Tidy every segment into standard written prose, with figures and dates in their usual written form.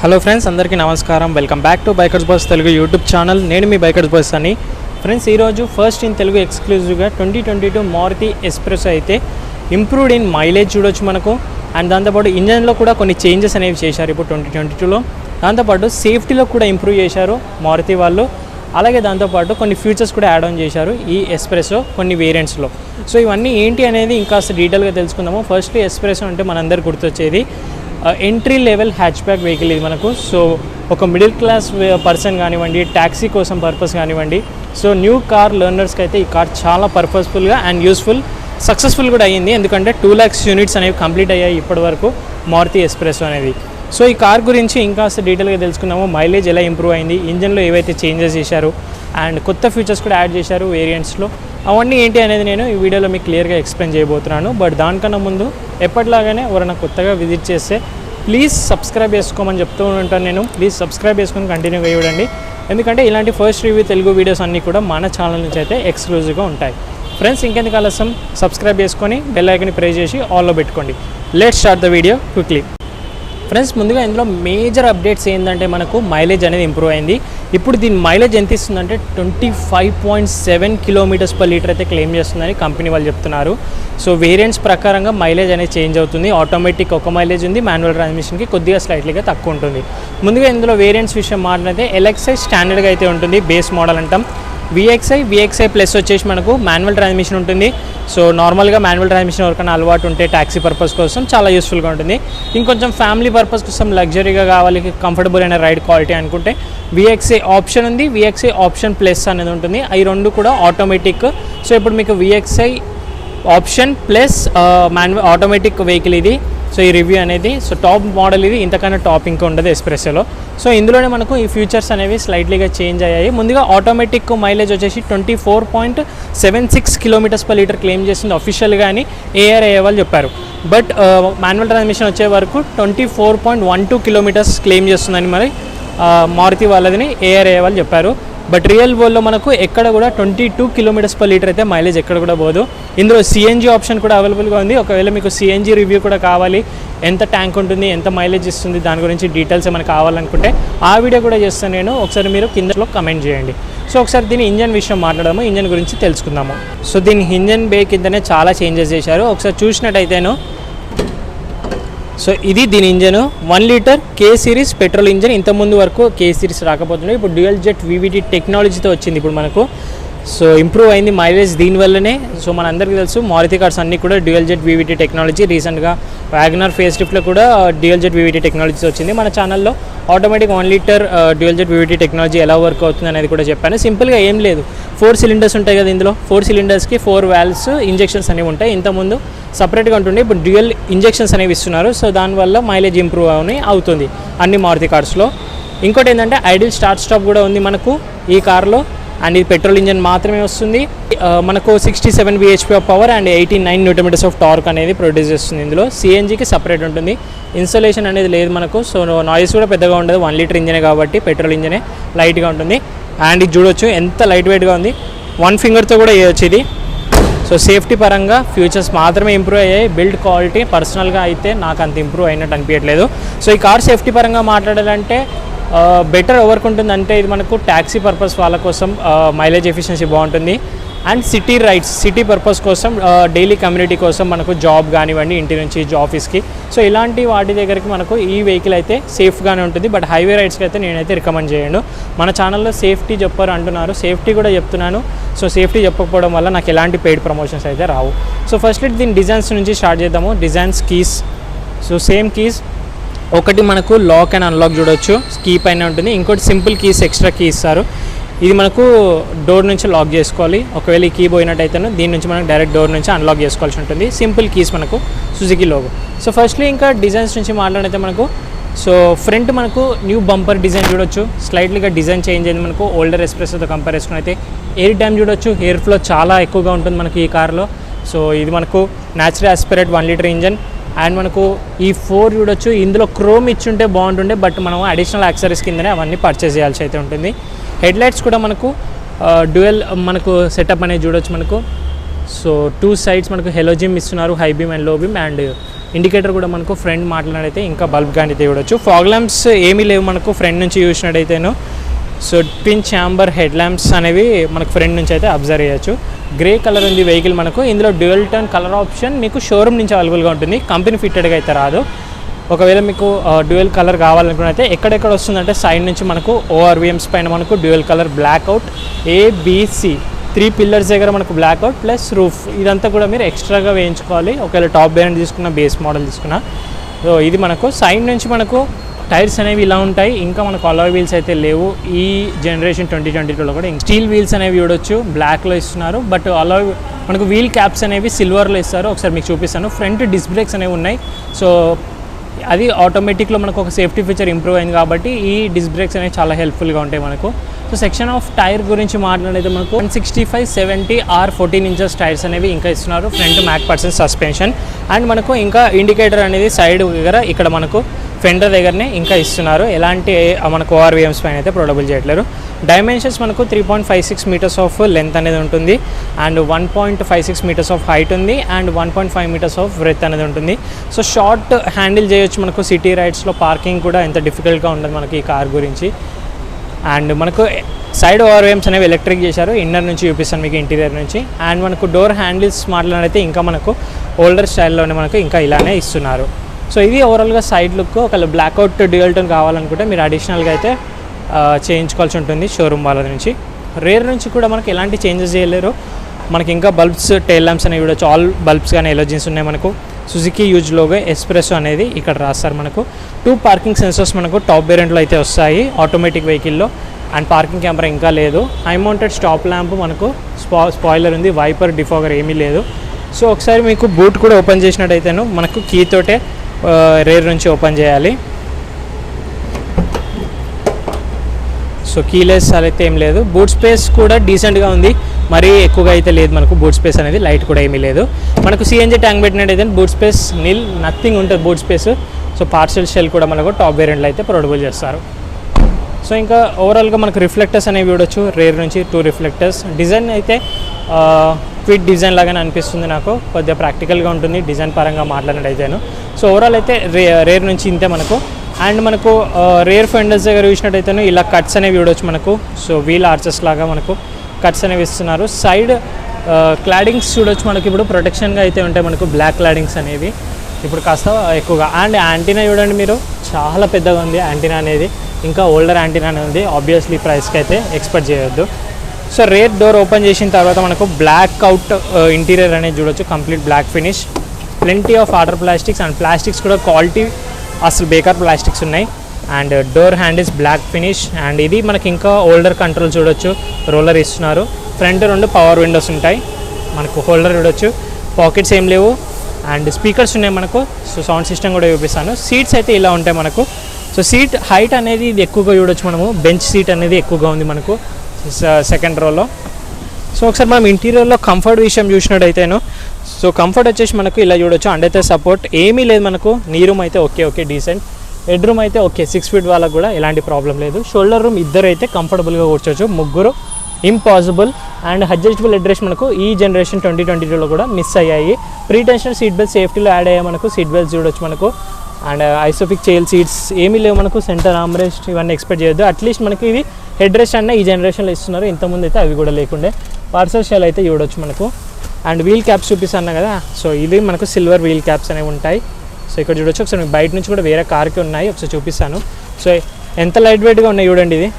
Hello friends, అందరికీ నమస్కారం. Welcome back to bikers boss Telugu YouTube channel. నేను మీ బైకర్స్ బాస్ అని. ఫ్రెండ్స్, ఈరోజు ఫస్ట్ ఇన్ తెలుగు ఎక్స్క్లూజివ్గా 2022 మారుతి ఎస్ప్రెసో అయితే ఇంప్రూవ్డ్ ఇన్ మైలేజ్ చూడొచ్చు మనకు. అండ్ దాంతోపాటు ఇంజన్లో కూడా కొన్ని చేంజెస్ అనేవి చేశారు ఇప్పుడు 2022లో. దాంతోపాటు సేఫ్టీలో కూడా ఇంప్రూవ్ చేశారు మారుతి వాళ్ళు. అలాగే దాంతోపాటు కొన్ని ఫీచర్స్ కూడా యాడ్ ఆన్ చేశారు ఈ ఎస్ప్రెసో కొన్ని వేరియంట్స్లో. సో ఇవన్నీ ఏంటి అనేది ఇంకాస్త డీటెయిల్గా తెలుసుకుందాము. ఫస్ట్లీ ఎస్ప్రెసో అంటే మనందరు గుర్తొచ్చేది entry level hatch back vehicle ఇది మనకు. సో ఒక మిడిల్ క్లాస్ పర్సన్ కానివ్వండి, ట్యాక్సీ కోసం పర్పస్ కానివ్వండి, సో న్యూ కార్ లెర్నర్స్కి అయితే ఈ కార్ చాలా పర్పస్ఫుల్గా అండ్ యూస్ఫుల్, సక్సెస్ఫుల్ కూడా అయ్యింది. ఎందుకంటే 2 lakhs యూనిట్స్ అనేవి కంప్లీట్ అయ్యాయి ఇప్పటి వరకు మారుతి ఎస్ప్రెసో అనేది. సో ఈ కార్ గురించి ఇంకాస్త డీటెయిల్గా తెలుసుకుందాము. మైలేజ్ ఎలా ఇంప్రూవ్ అయింది, ఇంజన్లో ఏవైతే చేంజెస్ చేశారు అండ్ కొత్త ఫీచర్స్ కూడా యాడ్ చేశారు వేరియంట్స్లో, అవన్నీ ఏంటి అనేది నేను ఈ వీడియోలో మీకు క్లియర్గా ఎక్స్ప్లెయిన్ చేయబోతున్నాను. బట్ దానికన్నా ముందు ఎప్పటిలాగానే ఎవరైనా కొత్తగా విజిట్ చేస్తే ప్లీజ్ సబ్స్క్రైబ్ చేసుకోమని చెప్తూ ఉంటాను నేను. ప్లీజ్ సబ్స్క్రైబ్ చేసుకొని కంటిన్యూగా చూడండి. ఎందుకంటే ఇలాంటి ఫస్ట్ రివ్యూ తెలుగు వీడియోస్ అన్నీ కూడా మన ఛానల్ నుంచి అయితే ఎక్స్క్లూజివ్గా ఉంటాయి. ఫ్రెండ్స్, ఇంకెందుకు ఆలస్యం, సబ్స్క్రైబ్ చేసుకొని బెల్ ఐకాన్ని ప్రెస్ చేసి ఆల్లో పెట్టుకోండి. Let's start the video quickly. Friends, ముందుగా ఇందులో మేజర్ అప్డేట్స్ ఏంటంటే మనకు మైలేజ్ అనేది ఇంప్రూవ్ అయింది. ఇప్పుడు దీని మైలేజ్ ఎంత ఇస్తుందంటే 25.7 km/లీటర్ అయితే క్లెయిమ్ చేస్తుందని కంపెనీ వాళ్ళు చెప్తున్నారు. సో వేరియంట్స్ ప్రకారంగా మైలేజ్ అనేది చేంజ్ అవుతుంది. ఆటోమేటిక్ ఒక మైలేజ్ ఉంది, మాన్యువల్ ట్రాన్స్మిషన్కి కొద్దిగా స్లైట్లీగా తక్కువ ఉంటుంది. ముందుగా ఇందులో వేరియంట్స్ విషయం మాట్లాడితే ఎల్ఎక్స్ఐ స్టాండర్డ్గా అయితే ఉంటుంది, బేస్ మోడల్ అంటాం. విఎక్స్ఐ ప్లస్ వచ్చేసి మనకు మాన్యువల్ ట్రాన్స్మిషన్ ఉంటుంది. సో నార్మల్గా మాన్యువల్ ట్రాన్స్మిషన్ ఎవరికైనా అలవాటు ఉంటే ట్యాక్సీ పర్పస్ కోసం చాలా యూస్ఫుల్గా ఉంటుంది. ఇంకొంచెం ఫ్యామిలీ పర్పస్ కోసం లగ్జరీగా కావాలి, కంఫర్టబుల్ అయిన రైడ్ క్వాలిటీ అనుకుంటే విఎక్స్ఐ ఆప్షన్ ఉంది, విఎక్స్ఐ ఆప్షన్ ప్లస్ అనేది ఉంటుంది. అవి రెండు కూడా ఆటోమేటిక్. సో ఇప్పుడు మీకు VXi option plus manual automatic vehicle ఇది. సో ఈ రివ్యూ అనేది సో టాప్ మోడల్ ఇది, ఇంతకన్నా టాప్ ఇంకా ఉండదు ఎస్ప్రెసోలో. సో ఇందులోనే మనకు ఈ ఫీచర్స్ అనేవి స్లైట్లీగా చేంజ్ అయ్యాయి. ముందుగా ఆటోమేటిక్ మైలేజ్ వచ్చేసి 24.76 km/లీటర్ క్లెయిమ్ చేస్తుంది అఫీషియల్గా అని ఏఆర్ఐ వాళ్ళు చెప్పారు. బట్ మాన్యువల్ ట్రాన్స్మిషన్ వచ్చే వరకు 24.12 km క్లెయిమ్ చేస్తుందని మరి మారుతి వాళ్ళదని ఏఆర్ఐ వాళ్ళు చెప్పారు. బట్ రియల్ వరల్డ్లో మనకు ఎక్కడ కూడా 22 km/లీటర్ అయితే మైలేజ్ ఎక్కడ కూడా పోదు. ఇందులో సిఎన్జీ ఆప్షన్ కూడా అవైలబుల్గా ఉంది. ఒకవేళ మీకు సిఎన్జీ రివ్యూ కూడా కావాలి, ఎంత ట్యాంక్ ఉంటుంది, ఎంత మైలేజ్ ఇస్తుంది, దాని గురించి డీటెయిల్స్ ఏమైనా కావాలనుకుంటే ఆ వీడియో కూడా చేస్తాను నేను. ఒకసారి మీరు కిందలో కమెంట్ చేయండి. సో ఒకసారి దీని ఇంజన్ విషయం మాట్లాడదాము, ఇంజన్ గురించి తెలుసుకుందాము. సో దీని ఇంజన్ బే కిందనే చాలా చేంజెస్ చేశారు. ఒకసారి చూసినట్టయితేను సో ఇది దీని engine 1 litre K series petrol engine. ఇంతకుముందు వరకు K సిరీస్ రాకపోతుండే, ఇప్పుడు డ్యూయల్ జెట్ VVT టెక్నాలజీతో వచ్చింది ఇప్పుడు మనకు. సో ఇంప్రూవ్ అయింది మైలేజ్ దీనివల్లనే. సో మనందరికీ తెలుసు మారుతి కార్స్ అన్నీ కూడా డ్యూయల్ జెట్ VVT టెక్నాలజీ. రీసెంట్గా వ్యాగనర్ ఫేస్ లిఫ్ట్లో కూడా డ్యూయల్ జెట్ VVT టెక్నాలజీ వచ్చింది. మన ఛానల్లో automatic 1 litre dual jet VVT technology ఎలా వర్క్ అవుతుంది అనేది కూడా చెప్పాను. సింపుల్గా ఏం లేదు, 4 cylinders ఉంటాయి కదా ఇందులో. 4 cylindersకి 4 valves ఇంజెక్షన్స్ అనేవి ఉంటాయి. ఇంతకుముందు సపరేట్గా ఉంటుండే, ఇప్పుడు డ్యూయల్ ఇంజెక్షన్స్ అనేవి ఇస్తున్నారు. సో దానివల్ల మైలేజ్ ఇంప్రూవ్ అవుతుంది అన్ని మారుతి కార్స్లో. ఇంకోటి ఏంటంటే ఐడిల్ స్టార్ట్ స్టాప్ కూడా ఉంది మనకు ఈ కార్లో. అండ్ ఇది పెట్రోల్ ఇంజన్ మాత్రమే వస్తుంది. మనకు 67 bhp of power and 89 Nm of torque అనేది ప్రొడ్యూస్ చేస్తుంది. ఇందులో సిఎన్జీకి సపరేట్ ఉంటుంది, ఇన్స్టలేషన్ అనేది లేదు మనకు. సో నాయిస్ కూడా పెద్దగా ఉండదు, 1 లీటర్ ఇంజనే కాబట్టి పెట్రోల్ ఇంజనే లైట్గా ఉంటుంది. అండ్ ఇది చూడొచ్చు ఎంత లైట్ వెయిట్గా ఉంది, 1 ఫింగర్తో కూడా వేయచ్చు ఇది. సో సేఫ్టీ పరంగా ఫ్యూచర్స్ మాత్రమే ఇంప్రూవ్ అయ్యాయి. బిల్డ్ క్వాలిటీ పర్సనల్గా అయితే నాకు అంత ఇంప్రూవ్ అయినట్టు అనిపించట్లేదు. సో ఈ కార్ సేఫ్టీ పరంగా మాట్లాడాలంటే బెటర్ ఎవరికి ఉంటుంది అంటే ఇది మనకు ట్యాక్సీ పర్పస్ వాళ్ళ కోసం మైలేజ్ ఎఫిషియన్సీ బాగుంటుంది. And city rides, city purpose కోసం, డైలీ కమ్యూనిటీ కోసం, మనకు జాబ్ కానివ్వండి, ఇంటి నుంచి ఆఫీస్కి, సో ఇలాంటి వాటి దగ్గరికి మనకు ఈ వెహికల్ అయితే సేఫ్గానే ఉంటుంది. బట్ హైవే రైడ్స్కి అయితే నేనైతే రికమెండ్ చేయను. మన ఛానల్లో సేఫ్టీ చెప్పారు అంటున్నారు, సేఫ్టీ కూడా చెప్తున్నాను. సో సేఫ్టీ చెప్పకపోవడం వల్ల నాకు ఎలాంటి పెయిడ్ ప్రమోషన్స్ అయితే రావు. సో ఫస్ట్ దీని డిజైన్స్ నుంచి స్టార్ట్ చేద్దాము. Designs, keys. So same keys, ఒకటి మనకు లాక్ అండ్ అన్లాక్ చూడొచ్చు, కీ పైన ఉంటుంది. ఇంకోటి సింపుల్ కీస్, ఎక్స్ట్రా కీ ఇస్తారు. ఇది మనకు డోర్ నుంచి లాక్ చేసుకోవాలి. ఒకవేళ ఈ కీ పోయినట్టయితేనే దీని నుంచి మనకు డైరెక్ట్ డోర్ నుంచి అన్లాక్ చేసుకోవాల్సి ఉంటుంది. సింపుల్ కీస్ మనకు సుజుకి లోగో. సో ఫస్ట్లీ ఇంకా డిజైన్స్ నుంచి మాట్లాడితే మనకు సో ఫ్రంట్ మనకు న్యూ బంపర్ డిజైన్ చూడొచ్చు. స్లైట్లీగా డిజైన్ చేంజ్ అయింది మనకు ఓల్డర్ ఎస్ప్రెసోతో కంపేర్ చేసుకుని అయితే. ఎయిర్ డ్యామ్ చూడొచ్చు, ఎయిర్ ఫ్లో చాలా ఎక్కువగా ఉంటుంది మనకి ఈ కార్లో. సో ఇది మనకు natural aspirate 1 litre engine. And మనకు ఈ 4 చూడొచ్చు, ఇందులో క్రోమ్ ఇచ్చుంటే బాగుంటుండే, బట్ మనం అడిషనల్ యాక్సరీస్ కిందనే అవన్నీ పర్చేస్ చేయాల్సి అయితే ఉంటుంది. హెడ్ లైట్స్ కూడా మనకు డ్యూయల్ మనకు సెటప్ అనేది చూడొచ్చు మనకు. సో 2 sides మనకు హెలోజిమ్ ఇస్తున్నారు, హై బీమ్ అండ్ లో బీమ్. అండ్ ఇండికేటర్ కూడా మనకు ఫ్రంట్ మాట్లాడితే ఇంకా బల్బ్ కానీ చూడొచ్చు. ఫాగ్ ల్యాంప్స్ ఏమీ లేవు మనకు ఫ్రంట్ నుంచి చూసినట్టయితేను. So twin chamber head lamps అనేవి మనకు ఫ్రంట్ నుంచి అయితే అబ్జర్వ్ చేయొచ్చు. గ్రే కలర్ ఉంది వెహికల్ మనకు. ఇందులో డ్యూయల్ టర్న్ కలర్ ఆప్షన్ మీకు షోరూమ్ నుంచి అవైలబుల్గా ఉంటుంది, కంపెనీ ఫిట్టెడ్గా అయితే రాదు. ఒకవేళ మీకు డ్యూయల్ కలర్ కావాలనుకున్నైతే ఎక్కడెక్కడ వస్తుందంటే సైడ్ నుంచి మనకు ఓఆర్వీఎమ్స్ పైన మనకు dual colour blackout ABC 3 pillars దగ్గర మనకు బ్లాక్అవుట్ ప్లస్ రూఫ్ ఇదంతా కూడా మీరు ఎక్స్ట్రాగా వేయించుకోవాలి ఒకవేళ టాప్ వేరియంట్ తీసుకున్న, బేస్ మోడల్ తీసుకున్న. సో ఇది మనకు సైడ్ నుంచి మనకు టైర్స్ అనేవి ఇలా ఉంటాయి. ఇంకా మనకు అలాయ్ వీల్స్ అయితే లేవు ఈ జనరేషన్ 2022లో కూడా. స్టీల్ వీల్స్ అనేవి చూడొచ్చు, బ్లాక్లో ఇస్తున్నారు. బట్ అలాయ్ మనకు వీల్ క్యాప్స్ అనేవి సిల్వర్లో ఇస్తారు. ఒకసారి మీకు చూపిస్తాను. ఫ్రంట్ డిస్క్ బ్రేక్స్ అనేవి ఉన్నాయి. సో అది ఆటోమేటిక్లో మనకు ఒక సేఫ్టీ ఫీచర్ ఇంప్రూవ్ అయింది కాబట్టి ఈ డిస్క్ బ్రేక్స్ అనేవి చాలా హెల్ప్ఫుల్గా ఉంటాయి మనకు. సో సెక్షన్ ఆఫ్ టైర్ గురించి మాట్లాడేది మనకు 165/70 R14 ఇంచెస్ టైర్స్ అనేవి ఇంకా ఇస్తున్నారు. ఫ్రంట్ మ్యాక్% సస్పెన్షన్ అండ్ మనకు ఇంకా ఇండికేటర్ అనేది సైడ్ దగ్గర ఇక్కడ మనకు ఫెండర్ దగ్గరనే ఇంకా ఇస్తున్నారు. ఎలాంటి మనకు ఓఆర్వీఎమ్స్ పైన అయితే ప్రొడబుల్ చేయట్లేరు. డైమెన్షన్స్ మనకు 3.56 మీటర్స్ ఆఫ్ లెంత్ అనేది ఉంటుంది అండ్ 1.56 మీటర్స్ ఆఫ్ హైట్ ఉంది అండ్ 1.5 మీటర్స్ ఆఫ్ బ్రెత్ అనేది ఉంటుంది. సో షార్ట్ హ్యాండిల్ చేయొచ్చు మనకు. సిటీ రైడ్స్లో పార్కింగ్ కూడా ఎంత డిఫికల్ట్గా ఉంటుంది మనకి ఈ కార్ గురించి. అండ్ మనకు సైడ్ ఓఆర్వీఎమ్స్ అనేవి ఎలక్ట్రిక్ చేశారు. ఇన్నర్ నుంచి చూపిస్తాను మీకు, ఇంటీరియర్ నుంచి. అండ్ మనకు డోర్ హ్యాండిల్స్ మాట్లాడితే ఇంకా మనకు ఓల్డర్ స్టైల్లోనే మనకు ఇంకా ఇలానే ఇస్తున్నారు. సో ఇది ఓవరాల్గా సైడ్ లుక్. ఒకవేళ బ్లాక్అవుట్ డ్యూయల్ టోన్ కావాలనుకుంటే మీరు అడిషనల్గా అయితే చేయించుకోవాల్సి ఉంటుంది షోరూమ్ వాళ్ళ నుంచి. రేర్ నుంచి కూడా మనకి ఎలాంటి చేంజెస్ చేయలేరు. మనకి ఇంకా బల్బ్స్, టైల్ ల్యాంప్స్ అనేవి చూడొచ్చు. ఆల్ బల్బ్స్ కానీ ఎలర్జీన్స్ ఉన్నాయి మనకు. సుజుకి యూజ్ లోగో ఎస్ప్రెసో అనేది ఇక్కడ రాస్తారు మనకు. 2 పార్కింగ్ సెన్సర్స్ మనకు టాప్ వేరియంట్లో అయితే వస్తాయి ఆటోమేటిక్ వెహికల్లో. అండ్ పార్కింగ్ కెమెరా ఇంకా లేదు. హై మౌంటెడ్ స్టాప్ ల్యాంప్ మనకు, స్పాయిలర్ ఉంది, వైపర్, డిఫాగర్ ఏమీ లేదు. సో ఒకసారి మీకు బూట్ కూడా ఓపెన్ చేసినట్టయితేను మనకు కీ తోటే రేర్ నుంచి ఓపెన్ చేయాలి. సో కీలెస్ అయితే ఏం లేదు. బూట్ స్పేస్ కూడా డీసెంట్గా ఉంది, మరీ ఎక్కువగా అయితే లేదు మనకు. బూట్ స్పేస్ అనేది లైట్ కూడా ఏమీ లేదు మనకు. సిఎన్జీ ట్యాంక్ పెట్టినట్టయితే బూట్ స్పేస్ నథింగ్ ఉంటుంది boot space. So parcel shelf కూడా మనకు టాప్ వేరియంట్లో అయితే ప్రొడబుల్ చేస్తారు. సో ఇంకా ఓవరాల్గా మనకు రిఫ్లెక్టర్స్ అనేవి చూడొచ్చు. రేర్ నుంచి 2 రిఫ్లెక్టర్స్. డిజైన్ అయితే క్విట్ డిజైన్ లాగానే అనిపిస్తుంది నాకు. కొద్దిగా ప్రాక్టికల్గా ఉంటుంది డిజైన్ పరంగా మాట్లాడినట్టయితేను. సో ఓవరాల్ అయితే రేర్ నుంచి ఇంతే మనకు. అండ్ మనకు రేర్ ఫెండర్స్ దగ్గర చూసినట్టయితేను ఇలా కట్స్ అనేవి చూడొచ్చు మనకు. సో వీల్ ఆర్చెస్ లాగా మనకు కట్స్ అనేవి ఇస్తున్నారు. సైడ్ క్లాడింగ్స్ చూడొచ్చు మనకి. ఇప్పుడు ప్రొటెక్షన్గా అయితే ఉంటాయి మనకు బ్లాక్ క్లాడింగ్స్ అనేవి ఇప్పుడు కాస్త ఎక్కువగా. అండ్ యాంటీనా చూడండి మీరు, చాలా పెద్దగా ఉంది యాంటీనా అనేది. ఇంకా ఓల్డర్ యాంటీనా ఉంది. ఆబ్వియస్లీ ప్రైస్కి అయితే ఎక్స్పెక్ట్ చేయొద్దు. సో రేర్ డోర్ ఓపెన్ చేసిన తర్వాత మనకు బ్లాక్ అవుట్ ఇంటీరియర్ అనేది చూడొచ్చు. Complete black finish, plenty of water plastics and plastics కూడా క్వాలిటీ అసలు బేకార్ ప్లాస్టిక్స్ ఉన్నాయి. And door handles black finish. And ఇది మనకి ఇంకా ఓల్డర్ కంట్రోల్ చూడొచ్చు, రోలర్ ఇస్తున్నారు. ఫ్రంట్ 2 పవర్ విండోస్ ఉంటాయి మనకు. హోల్డర్ చూడొచ్చు, పాకెట్స్ ఏం లేవు. అండ్ స్పీకర్స్ ఉన్నాయి మనకు. సో సౌండ్ సిస్టమ్ కూడా చూపిస్తాను. సీట్స్ అయితే ఇలా ఉంటాయి మనకు. సో సీట్ హైట్ అనేది ఇది ఎక్కువగా చూడొచ్చు మనము. బెంచ్ సీట్ అనేది ఎక్కువగా ఉంది మనకు సెకండ్ రోలో. సో ఒకసారి మనం ఇంటీరియర్లో కంఫర్ట్ విషయం చూసినట్టయితేను, సో కంఫర్ట్ వచ్చేసి మనకు ఇలా చూడొచ్చు. అండైతే సపోర్ట్ ఏమీ లేదు మనకు. నీ రూమ్ అయితే ఓకే డీసెంట్. హెడ్ రూమ్ అయితే ఓకే, 6 ఫీట్ వాళ్ళకు కూడా ఎలాంటి ప్రాబ్లం లేదు. షోల్డర్ రూమ్ ఇద్దరు అయితే కంఫర్టబుల్గా కూర్చోవచ్చు, ముగ్గురు ఇంపాసిబుల్. అండ్ అడ్జస్టబుల్ అడ్రస్ మనకు ఈ జనరేషన్ 2022లో కూడా మిస్ అయ్యాయి. ప్రీ టెన్షన్ సీట్ బెల్ట్ సేఫ్టీలో యాడ్ అయ్యాయి మనకు. సీట్ బెల్ట్స్ చూడొచ్చు మనకు. అండ్ ఐసోఫిక్ చైల్డ్ సీట్స్ ఏమీ లేవు మనకు. సెంటర్ ఆర్మ్రెస్ట్ ఇవన్నీ ఎక్స్పెక్ట్ చేయొద్దు. అట్లీస్ట్ మనకి ఇది హెడ్ రెస్ట్ అన్న ఈ జనరేషన్లో ఇస్తున్నారు. ఇంతకుముందు అయితే అవి కూడా లేకుండే. పార్సల్ షెల్ అయితే చూడొచ్చు మనకు. అండ్ వీల్ క్యాప్స్ చూపిస్తాను కదా. సో ఇది మనకు సిల్వర్ వీల్ క్యాప్స్ అనేవి ఉంటాయి. సో ఇక్కడ చూడొచ్చు. ఒకసారి మీకు బయట నుంచి కూడా వేరే కార్కి ఉన్నాయి, ఒకసారి చూపిస్తాను. సో ఎంత లైట్ వెయిట్గా ఉన్నాయి చూడండి. ఇది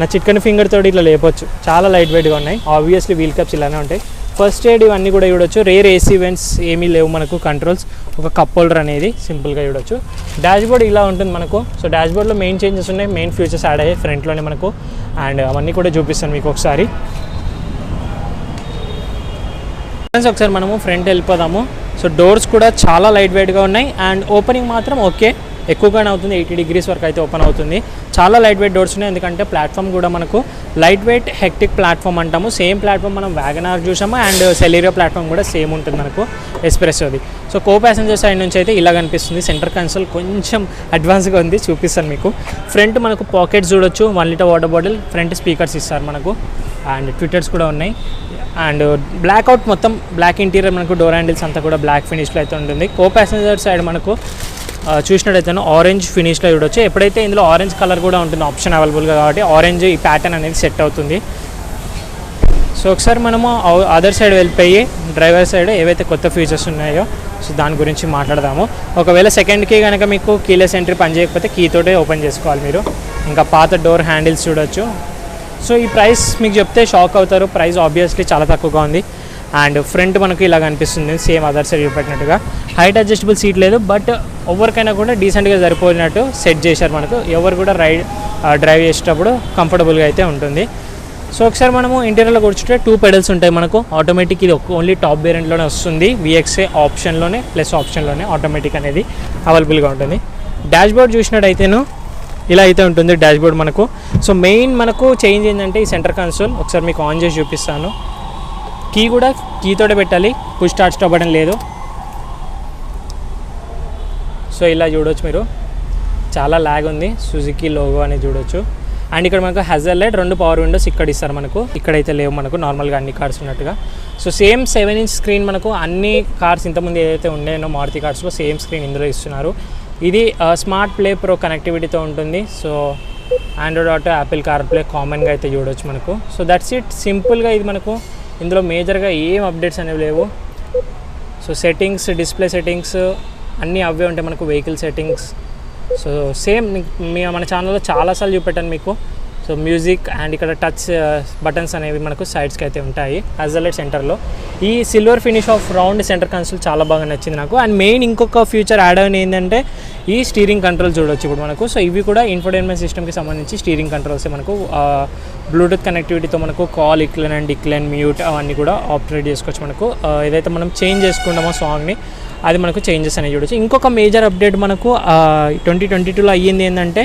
నా చిట్కని ఫింగర్ తోటి ఇట్లా లేపొచ్చు, చాలా లైట్ వెయిట్గా ఉన్నాయి. ఆబ్వియస్లీ వీల్ క్యాప్స్ ఇలానే ఉంటాయి. ఫస్ట్ ఎయిడ్ ఇవన్నీ కూడా చూడొచ్చు. రేర్ ఏసీ వెంట్స్ ఏమీ లేవు మనకు. కంట్రోల్స్, ఒక కప్ హోల్డర్ అనేది సింపుల్గా చూడొచ్చు. డాష్ బోర్డ్ ఇలా ఉంటుంది మనకు. సో డాష్ బోర్డ్లో మెయిన్ చేంజెస్ ఉన్నాయి, మెయిన్ ఫీచర్స్ యాడ్ అయ్యాయి ఫ్రంట్లోనే మనకు. అండ్ అవన్నీ కూడా చూపిస్తాను మీకు ఒకసారి. ఒకసారి మనము ఫ్రంట్ వెళ్ళిపోదాము. సో డోర్స్ కూడా చాలా లైట్ వెయిట్గా ఉన్నాయి. అండ్ ఓపెనింగ్ మాత్రం ఓకే, ఎక్కువగానే అవుతుంది. 80 degrees వరకు అయితే ఓపెన్ అవుతుంది. చాలా లైట్ వెయిట్ డోర్స్ ఉన్నాయి, ఎందుకంటే ప్లాట్ఫామ్ కూడా మనకు లైట్ వెయిట్ హెక్టిక్ ప్లాట్ఫామ్ అంటాము. సేమ్ ప్లాట్ఫామ్ మనం వ్యాగనార్ చూసాము. అండ్ సెలీరియో ప్లాట్ఫామ్ కూడా సేమ్ ఉంటుంది మనకు ఎస్ప్రెసోది. సో కో ప్యాసింజర్ సైడ్ నుంచి అయితే ఇలా కనిపిస్తుంది. సెంటర్ కన్సోల్ కొంచెం అడ్వాన్స్గా ఉంది, చూపిస్తాను మీకు. ఫ్రంట్ మనకు పాకెట్స్ చూడొచ్చు. 1 litre water bottle, front speakers ఇస్తారు మనకు. అండ్ ట్విట్టర్స్ కూడా ఉన్నాయి. అండ్ బ్లాక్ అవుట్ మొత్తం బ్లాక్ ఇంటీరియర్ మనకు డోర్ హ్యాండిల్స్ అంతా కూడా బ్లాక్ ఫినిష్లో అయితే ఉంటుంది. కో ప్యాసింజర్ సైడ్ మనకు చూసినట్టయితే ఆరెంజ్ ఫినిష్లో చూడొచ్చు. ఎప్పుడైతే ఇందులో ఆరెంజ్ కలర్ కూడా ఉంటుంది ఆప్షన్ అవైలబుల్గా, కాబట్టి ఆరెంజ్ ఈ ప్యాటర్న్ అనేది సెట్ అవుతుంది. సో ఒకసారి మనము అదర్ సైడ్ వెళ్ళిపోయి డ్రైవర్ సైడ్ ఏవైతే కొత్త ఫీచర్స్ ఉన్నాయో సో దాని గురించి మాట్లాడదాము. ఒకవేళ సెకండ్ కీ కనుక మీకు కీలెస్ ఎంట్రీ పనిచేయకపోతే కీతోటే ఓపెన్ చేసుకోవాలి మీరు. ఇంకా పాత డోర్ హ్యాండిల్స్ చూడొచ్చు. సో ఈ ప్రైస్ మీకు చెప్తే షాక్ అవుతారు. ప్రైస్ ఆబ్వియస్లీ చాలా తక్కువగా ఉంది. అండ్ ఫ్రంట్ మనకు ఇలా కనిపిస్తుంది సేమ్ అదర్ సైడ్ చూపెట్టినట్టుగా. హైట్ అడ్జస్టబుల్ సీట్ లేదు, బట్ ఎవరికైనా కూడా డీసెంట్గా సరిపోయినట్టు సెట్ చేశారు మనకు. ఎవరు కూడా డ్రైవ్ చేసేటప్పుడు కంఫర్టబుల్గా అయితే ఉంటుంది. సో ఒకసారి మనము ఇంటీరియర్లో కూర్చుంటే 2 పెడల్స్ ఉంటాయి మనకు. ఆటోమేటిక్ ఇది ఓన్లీ టాప్ వేరియంట్లోనే వస్తుంది. VXA ఆప్షన్లోనే ప్లస్ ఆప్షన్లోనే ఆటోమేటిక్ అనేది అవైలబుల్గా ఉంటుంది. డాష్బోర్డ్ చూసినట్టయితేను ఇలా అయితే ఉంటుంది డాష్బోర్డ్ మనకు. సో మెయిన్ మనకు చేంజ్ ఏంటంటే ఈ సెంటర్ కన్సోల్. ఒకసారి మీకు ఆన్ చేసి చూపిస్తాను. కీ కూడా కీతోటే పెట్టాలి, పుష్ స్టార్ట్ స్టాప్ బటన్ లేదు. సో ఇలా చూడొచ్చు మీరు, చాలా ల్యాగ్ ఉంది. సుజుకి లోగో అనేది చూడొచ్చు. అండ్ ఇక్కడ మనకు హజల్ లైట్ 2 పవర్ విండోస్ ఇక్కడ ఇస్తారు మనకు. ఇక్కడైతే లేవు మనకు నార్మల్గా అన్ని కార్స్ ఉన్నట్టుగా. సో సేమ్ 7-inch స్క్రీన్ మనకు అన్ని కార్స్ ఇంతకుముందు ఏదైతే ఉండేనో మారుతి కార్స్లో సేమ్ స్క్రీన్ ఇందులో ఇస్తున్నారు. ఇది స్మార్ట్ ప్లే ప్రో కనెక్టివిటీతో ఉంటుంది. So Android auto, Apple CarPlay కామన్గా అయితే చూడవచ్చు మనకు. సో దట్స్ ఇట్, సింపుల్గా ఇది మనకు. ఇందులో మేజర్గా ఏం అప్డేట్స్ అనేవి లేవు. సో సెట్టింగ్స్, డిస్ప్లే సెట్టింగ్స్ అన్నీ అవే ఉంటాయి మనకు. వెహికల్ సెట్టింగ్స్ సో సేమ్ మన ఛానల్లో చాలాసార్లు చూపెట్టాను మీకు. సో మ్యూజిక్ అండ్ ఇక్కడ టచ్ బటన్స్ అనేవి మనకు సైడ్స్కి అయితే ఉంటాయి యాజ్ వెల్ as సెంటర్లో. ఈ silver finish off round centre console చాలా బాగా నచ్చింది నాకు. అండ్ మెయిన్ ఇంకొక ఫ్యూచర్ యాడ్ అయిన ఏంటంటే ఈ స్టీరింగ్ కంట్రోల్ చూడవచ్చు ఇప్పుడు మనకు. సో ఇవి కూడా ఇన్ఫోటైన్మెంట్ సిస్టమ్కి సంబంధించి స్టీరింగ్ కంట్రోల్స్ మనకు. బ్లూటూత్ కనెక్టివిటీతో మనకు కాల్, ఇక్లైన్ అండ్ డిక్లైన్, మ్యూట్ అవన్నీ కూడా ఆపరేట్ చేసుకోవచ్చు మనకు. ఏదైతే మనం చేంజ్ చేసుకుంటామో సాంగ్ని అది మనకు చేంజెస్ అనేవి చూడవచ్చు. ఇంకొక మేజర్ అప్డేట్ మనకు 2022లో అయ్యింది ఏంటంటే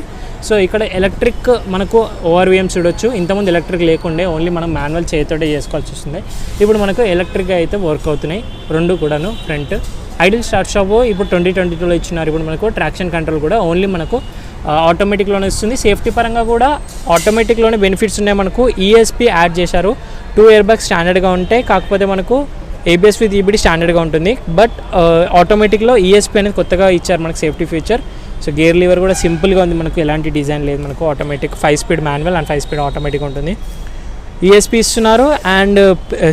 సో ఇక్కడ ఎలక్ట్రిక్ మనకు ORVM చూడొచ్చు. ఇంతకుముందు ఎలక్ట్రిక్ లేకుండే, ఓన్లీ మనం మాన్యువల్ చేతితోటే చేసుకోవాల్సి వస్తుంది. ఇప్పుడు మనకు ఎలక్ట్రిక్గా అయితే వర్క్ అవుతున్నాయి 2 కూడాను. ఫ్రంట్ ఐడిల్ స్టార్ట్ స్టాప్ ఇప్పుడు 2022లో ఇచ్చినారు. ఇప్పుడు మనకు ట్రాక్షన్ కంట్రోల్ కూడా ఓన్లీ మనకు ఆటోమేటిక్లోనే ఇస్తుంది. సేఫ్టీ పరంగా కూడా ఆటోమేటిక్లోనే బెనిఫిట్స్ ఉన్నాయి మనకు. ESP యాడ్ చేశారు. 2 ఎయిర్ బ్యాగ్స్ స్టాండర్డ్గా ఉంటాయి, కాకపోతే మనకు ABS విత్ EBD స్టాండర్డ్గా ఉంటుంది. బట్ ఆటోమేటిక్లో ESP అనేది కొత్తగా ఇచ్చారు మనకు safety feature. So gear lever కూడా సింపుల్గా ఉంది మనకు, ఎలాంటి డిజైన్ లేదు మనకు. Automatic 5 speed manual and 5 speed automatic ఉంటుంది. ESP ఇస్తున్నారు. And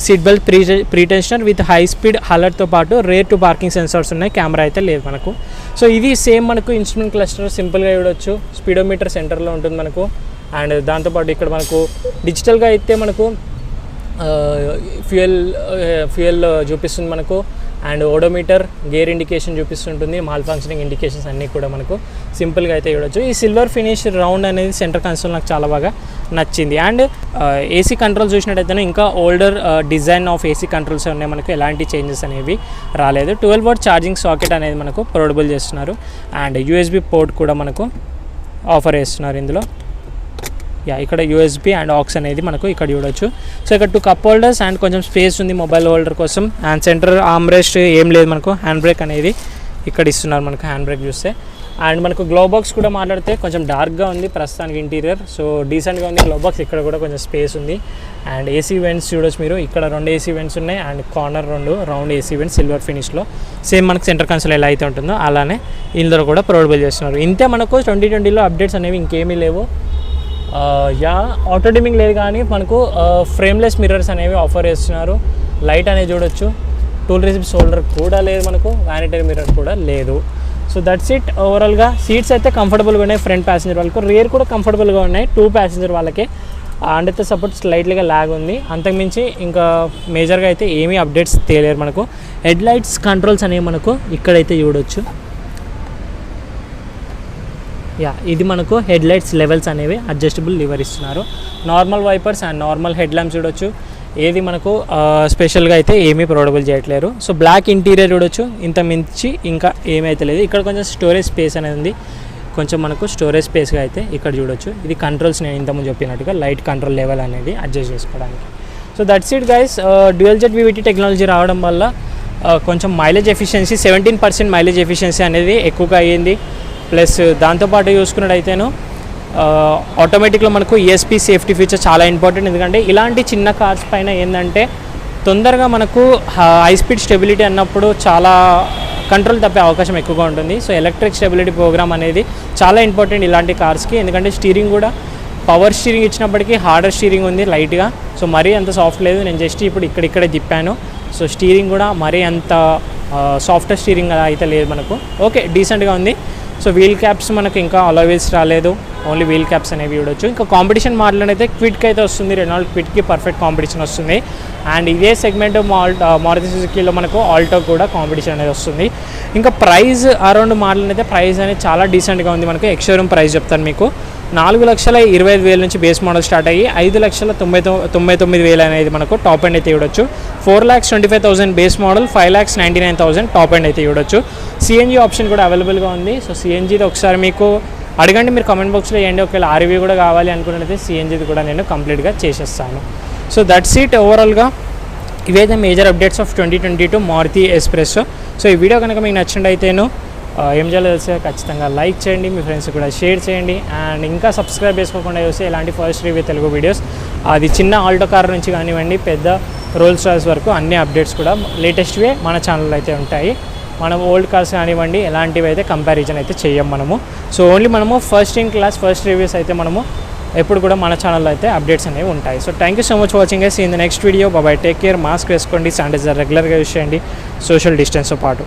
seat belt pretensioner with high speed అలర్ట్తో పాటు రేర్ టు పార్కింగ్ సెన్సార్స్ ఉన్నాయి. కెమెరా అయితే లేదు మనకు. సో ఇది సేమ్ మనకు ఇన్స్ట్రుమెంట్ క్లస్టర్ సింపుల్గా చూడొచ్చు. స్పీడోమీటర్ సెంటర్లో ఉంటుంది మనకు. అండ్ దాంతోపాటు ఇక్కడ మనకు డిజిటల్గా అయితే మనకు ఫ్యూయల్ చూపిస్తుంది మనకు. అండ్ ఓడోమీటర్, గేర్ ఇండికేషన్ చూపిస్తుంటుంది. మాల్ ఫంక్షనింగ్ ఇండికేషన్స్ అన్నీ కూడా మనకు సింపుల్గా అయితే చూడొచ్చు. ఈ సిల్వర్ ఫినిష్ రౌండ్ అనేది సెంటర్ కన్సోల్ నాకు చాలా బాగా నచ్చింది. అండ్ AC కంట్రోల్ చూసినట్టయితే ఇంకా older design of AC controls ఉన్నాయి మనకు. ఎలాంటి చేంజెస్ అనేవి రాలేదు. 12V ఛార్జింగ్ సాకెట్ అనేది మనకు ప్రొవైడబుల్ చేస్తున్నారు. అండ్ USB పోర్ట్ కూడా మనకు ఆఫర్ చేస్తున్నారు ఇందులో. ఇక్కడ USB అండ్ ఆక్స్ అనేది మనకు ఇక్కడ చూడొచ్చు. సో ఇక్కడ 2 కప్ హోల్డర్స్ అండ్ కొంచెం స్పేస్ ఉంది మొబైల్ హోల్డర్ కోసం. అండ్ సెంటర్ ఆర్మ్రెస్ట్ ఏం లేదు మనకు. హ్యాండ్ బ్రేక్ అనేది ఇక్కడ ఇస్తున్నారు మనకు, హ్యాండ్ బ్రేక్ చూస్తే. అండ్ మనకు గ్లో బాక్స్ కూడా మాట్లాడితే కొంచెం డార్క్గా ఉంది ప్రస్తుతానికి ఇంటీరియర్. సో డీసెంట్గా ఉంది గ్లో బాక్స్. ఇక్కడ కూడా కొంచెం స్పేస్ ఉంది. అండ్ AC వెంట్స్ చూడొచ్చు మీరు. ఇక్కడ 2 AC వెంట్స్ ఉన్నాయి. And corner 2 round AC vents silver ఫినిష్లో. సేమ్ మనకు సెంటర్ కన్సోల్ ఎలా అయితే ఉంటుందో అలానే ఇందులో కూడా ప్రొవైడబుల్ చేస్తున్నారు. ఇంతే మనకు 2020లో అప్డేట్స్ అనేవి ఇంకేమీ లేవు. ఆటో డిమింగ్ లేదు, కానీ మనకు ఫ్రేమ్లెస్ మిర్రర్స్ అనేవి ఆఫర్ చేస్తున్నారు. లైట్ అనేది చూడొచ్చు. టూల్ రిసిప్ట్ హోల్డర్ కూడా లేదు మనకు. వ్యానిటరీ మిర్రర్ కూడా లేదు. So that's it. ఓవరాల్గా సీట్స్ అయితే కంఫర్టబుల్గా ఉన్నాయి ఫ్రంట్ ప్యాసింజర్ వాళ్ళకు. రియర్ కూడా కంఫర్టబుల్గా ఉన్నాయి 2 ప్యాసింజర్ వాళ్ళకే. అండ్ సపోర్ట్ స్లైట్లీగా ల్యాగ్ ఉంది. అంతకుమించి ఇంకా మేజర్గా అయితే ఏమీ అప్డేట్స్ తేలేరు మనకు. హెడ్ లైట్స్ కంట్రోల్స్ అనేవి మనకు ఇక్కడైతే చూడొచ్చు. ఇది మనకు హెడ్ లైట్స్ లెవెల్స్ అనేవి అడ్జస్టబుల్ లివర్ ఇస్తున్నారు. Normal wipers and normal head lamps చూడొచ్చు. ఏది మనకు స్పెషల్గా అయితే ఏమీ ప్రొవైడబుల్ చేయట్లేరు. సో బ్లాక్ ఇంటీరియర్ చూడొచ్చు. ఇంత మించి ఇంకా ఏమైతే లేదు. ఇక్కడ కొంచెం స్టోరేజ్ స్పేస్ అనేది ఉంది. కొంచెం మనకు స్టోరేజ్ స్పేస్గా అయితే ఇక్కడ చూడొచ్చు. ఇది కంట్రోల్స్ నేను ఇంతకుముందు చెప్పినట్టుగా లైట్ కంట్రోల్ లెవెల్ అనేది అడ్జస్ట్ చేసుకోవడానికి. So that's it guys. Dual jet VVT technology రావడం వల్ల కొంచెం మైలేజ్ ఎఫిషియన్సీ 17% మైలేజ్ ఎఫిషియన్సీ అనేది ఎక్కువగా అయ్యింది. ప్లస్ దాంతోపాటు చూసుకున్నట్టయితేను ఆటోమేటిక్లో మనకు ESP సేఫ్టీ ఫీచర్ చాలా ఇంపార్టెంట్. ఎందుకంటే ఇలాంటి చిన్న కార్స్ పైన ఏంటంటే తొందరగా మనకు హై స్పీడ్ స్టెబిలిటీ అన్నప్పుడు చాలా కంట్రోల్ తప్పే అవకాశం ఎక్కువగా ఉంటుంది. సో ఎలక్ట్రిక్ స్టెబిలిటీ ప్రోగ్రామ్ అనేది చాలా ఇంపార్టెంట్ ఇలాంటి కార్స్కి, ఎందుకంటే స్టీరింగ్ కూడా పవర్ స్టీరింగ్ ఇచ్చినప్పటికీ హార్డర్ స్టీరింగ్ ఉంది లైట్గా. సో మరీ అంత సాఫ్ట్ లేదు, నేను జస్ట్ ఇప్పుడు ఇక్కడే తిప్పాను. సో స్టీరింగ్ కూడా మరీ అంత సాఫ్ట్వేర్ స్టీరింగ్ అయితే లేదు మనకు. ఓకే, డీసెంట్గా ఉంది. సో వీల్ క్యాప్స్ మనకు ఇంకా అలాయ్ వీల్స్ రాలేదు, ఓన్లీ వీల్ క్యాప్స్ అనేవి చూడొచ్చు. ఇంకా కాంపిటీషన్ మాటలోనైతే క్విడ్కి అయితే వస్తుంది, రెనాల్డ్ క్విడ్కి పర్ఫెక్ట్ కాంపిటీషన్ వస్తుంది. అండ్ ఇదే సెగ్మెంట్ మారుతి సుజుకీలో మనకు ఆల్టో కూడా కాంపిటీషన్ అనేది వస్తుంది. ఇంకా ప్రైస్ అరౌండ్ మాటలనైతే ప్రైస్ అనేది చాలా డీసెంట్గా ఉంది. మనకు ఎక్స్షోరూమ్ ప్రైస్ చెప్తాను మీకు. 4,25,000 నుంచి బేస్ మోడల్ స్టార్ట్ అయ్యి 5,99,000 అనేది మనకు టాప్ ఎండ్ అయితే చూడొచ్చు. 4,25,000 బేస్ మోడల్, 5,99,000 టాప్ ఎండ్ అయితే చూడొచ్చు. సిఎన్జీ ఆప్షన్ కూడా అవైలబుల్గా ఉంది. సో సిఎన్జీది ఒకసారి మీకు అడగండి, మీరు కామెంట్ బాక్స్లో వేయండి. ఒకవేళ ఆ రివ్యూ కూడా కావాలి అనుకున్నట్లయితే సిఎన్జీది కూడా నేను కంప్లీట్గా చేసేస్తాను. So that's it. ఓవరాల్గా ఇవైతే major updates of 2022 Maruti S-Presso. So ఈ వీడియో కనుక మీకు నచ్చినట్టయితేను ఏం చేయాలో తెలిసే ఖచ్చితంగా లైక్ చేయండి, మీ ఫ్రెండ్స్ కూడా షేర్ చేయండి. అండ్ ఇంకా సబ్స్క్రైబ్ చేసుకోకుండా చూస్తే ఇలాంటి ఫస్ట్ రివ్యూ తెలుగు వీడియోస్, అది చిన్న ఆల్టో కార్ నుంచి కానివ్వండి పెద్ద రోల్స్ రాయ్స్ వరకు అన్ని అప్డేట్స్ కూడా లేటెస్ట్వే మన ఛానల్లో అయితే ఉంటాయి. మనం ఓల్డ్ కార్స్ కానివ్వండి ఎలాంటివి అయితే కంపారిజన్ అయితే చెయ్యం మనము. సో ఓన్లీ మనము first in class first reviews అయితే మనము ఎప్పుడు కూడా మన ఛానల్లో అయితే అప్డేట్స్ అనేవి ఉంటాయి. So thank you so much watching guys. In the next video. Bye, take care, mask వేసుకోండి, శానిటైజర్ రెగ్యులర్గా యూస్ చేయండి, సోషల్ డిస్టెన్స్తో పాటు.